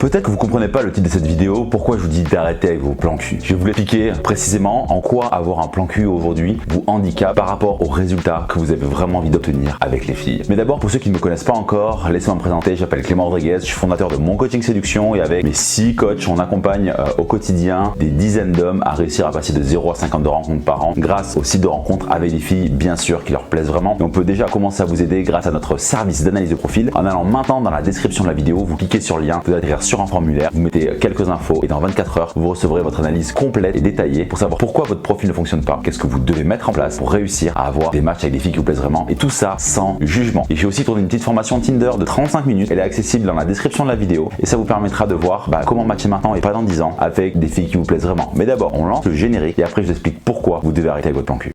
Peut-être que vous comprenez pas le titre de cette vidéo, pourquoi je vous dis d'arrêter avec vos plans cul. Je vais vous l'expliquer précisément en quoi avoir un plan cul aujourd'hui vous handicape par rapport aux résultats que vous avez vraiment envie d'obtenir avec les filles. Mais d'abord, pour ceux qui ne me connaissent pas encore, laissez-moi me présenter, je m'appelle Clément Rodriguez, je suis fondateur de Mon Coaching Séduction et avec mes 6 coachs, on accompagne au quotidien des dizaines d'hommes à réussir à passer de 0 à 52 rencontres par an grâce au site de rencontres avec des filles, bien sûr, qui leur plaisent vraiment. Et on peut déjà commencer à vous aider grâce à notre service d'analyse de profil. En allant maintenant dans la description de la vidéo, vous cliquez sur le lien, vous atterrir sur un formulaire, vous mettez quelques infos et dans 24 heures, vous recevrez votre analyse complète et détaillée pour savoir pourquoi votre profil ne fonctionne pas, qu'est-ce que vous devez mettre en place pour réussir à avoir des matchs avec des filles qui vous plaisent vraiment et tout ça sans jugement. Et j'ai aussi tourné une petite formation Tinder de 35 minutes, elle est accessible dans la description de la vidéo et ça vous permettra de voir comment matcher maintenant et pas dans 10 ans avec des filles qui vous plaisent vraiment. Mais d'abord, on lance le générique et après je vous explique pourquoi vous devez arrêter avec votre plan cul.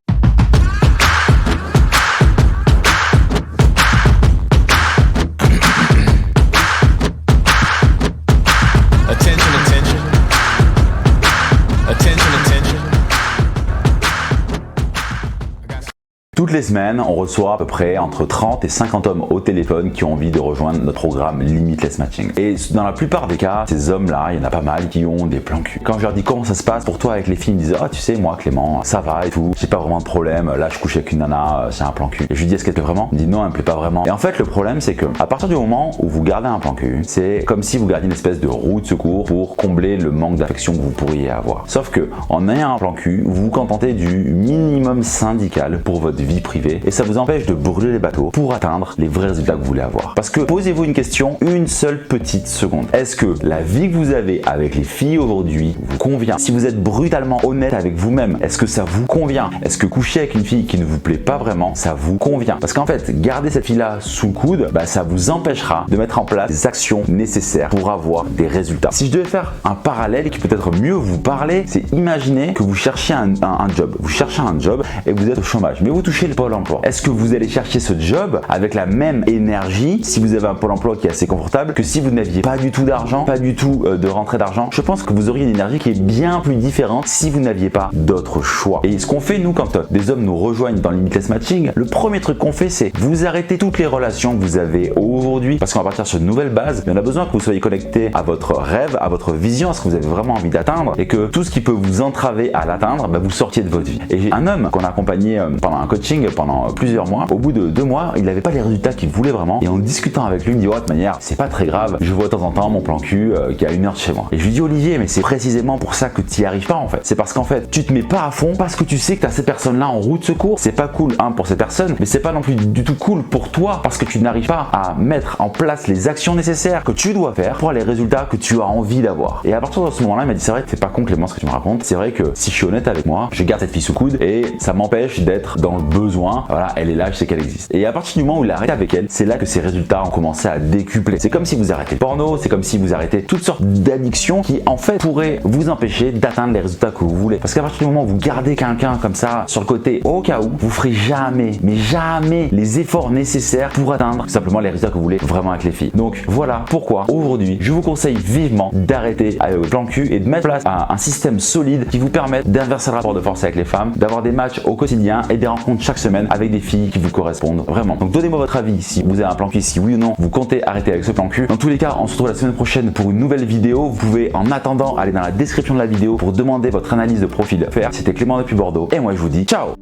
Toutes les semaines, on reçoit à peu près entre 30 et 50 hommes au téléphone qui ont envie de rejoindre notre programme Limitless Matching. Et dans la plupart des cas, ces hommes-là, il y en a pas mal qui ont des plans cul. Quand je leur dis comment ça se passe pour toi avec les filles, ils me disent « Ah, tu sais, moi Clément, ça va et tout, j'ai pas vraiment de problème, là je couche avec une nana, c'est un plan cul. » Et je lui dis « Est-ce qu'elle te plaît vraiment ?» Il me dit « Non, elle me plaît pas vraiment. » Et en fait, le problème, c'est que à partir du moment où vous gardez un plan cul, c'est comme si vous gardiez une espèce de roue de secours pour combler le manque d'affection que vous pourriez avoir. Sauf que en ayant un plan cul, vous vous contentez du minimum syndical pour votre vie privée et ça vous empêche de brûler les bateaux pour atteindre les vrais résultats que vous voulez avoir. Parce que posez-vous une question, une seule petite seconde. Est-ce que la vie que vous avez avec les filles aujourd'hui vous convient? Si vous êtes brutalement honnête avec vous-même, est-ce que ça vous convient? Est-ce que coucher avec une fille qui ne vous plaît pas vraiment, ça vous convient? Parce qu'en fait, garder cette fille-là sous le coude, ça vous empêchera de mettre en place des actions nécessaires pour avoir des résultats. Si je devais faire un parallèle qui peut-être mieux vous parler, c'est imaginer que vous cherchez un job. Vous cherchez un job et vous êtes au chômage, mais vous touchez le Pôle emploi. Est-ce que vous allez chercher ce job avec la même énergie si vous avez un Pôle emploi qui est assez confortable que si vous n'aviez pas du tout d'argent, pas du tout de rentrée d'argent? Je pense que vous auriez une énergie qui est bien plus différente si vous n'aviez pas d'autre choix. Et ce qu'on fait nous quand des hommes nous rejoignent dans Limitless Matching, le premier truc qu'on fait c'est vous arrêtez toutes les relations que vous avez aujourd'hui parce qu'on va partir sur une nouvelle base. On a besoin que vous soyez connecté à votre rêve, à votre vision, à ce que vous avez vraiment envie d'atteindre et que tout ce qui peut vous entraver à l'atteindre, vous sortiez de votre vie. Et j'ai un homme qu'on a accompagné pendant un coaching pendant plusieurs mois. Au bout de 2 mois, il n'avait pas les résultats qu'il voulait vraiment. Et en discutant avec lui, il me dit de toute manière, c'est pas très grave. Je vois de temps en temps mon plan cul qui est à 1 heure de chez moi. Et je lui dis Olivier, mais c'est précisément pour ça que tu n'y arrives pas en fait. C'est parce qu'en fait, tu te mets pas à fond parce que tu sais que tu as ces personnes-là en roue de secours. C'est pas cool, pour ces personnes, mais c'est pas non plus du tout cool pour toi parce que tu n'arrives pas à mettre en place les actions nécessaires que tu dois faire pour les résultats que tu as envie d'avoir. Et à partir de ce moment-là, il m'a dit c'est vrai que c'est pas con Clément ce que tu me racontes. C'est vrai que si je suis honnête avec moi, je garde cette fille sous le coude et ça m'empêche d'être dans le besoin. Voilà, elle est là, je sais qu'elle existe. Et à partir du moment où il a arrêté avec elle, c'est là que ses résultats ont commencé à décupler. C'est comme si vous arrêtez le porno, c'est comme si vous arrêtez toutes sortes d'addictions qui en fait pourraient vous empêcher d'atteindre les résultats que vous voulez. Parce qu'à partir du moment où vous gardez quelqu'un comme ça sur le côté au cas où, vous ferez jamais, mais jamais les efforts nécessaires pour atteindre tout simplement les résultats que vous voulez vraiment avec les filles. Donc voilà pourquoi aujourd'hui je vous conseille vivement d'arrêter avec le plan cul et de mettre en place un système solide qui vous permette d'inverser le rapport de force avec les femmes, d'avoir des matchs au quotidien et des rencontres chaque semaine avec des filles qui vous correspondent vraiment. Donc donnez-moi votre avis si vous avez un plan cul, si oui ou non vous comptez arrêter avec ce plan cul. Dans tous les cas, on se retrouve la semaine prochaine pour une nouvelle vidéo. Vous pouvez en attendant aller dans la description de la vidéo pour demander votre analyse de profil faire. C'était Clément depuis Bordeaux et moi je vous dis ciao.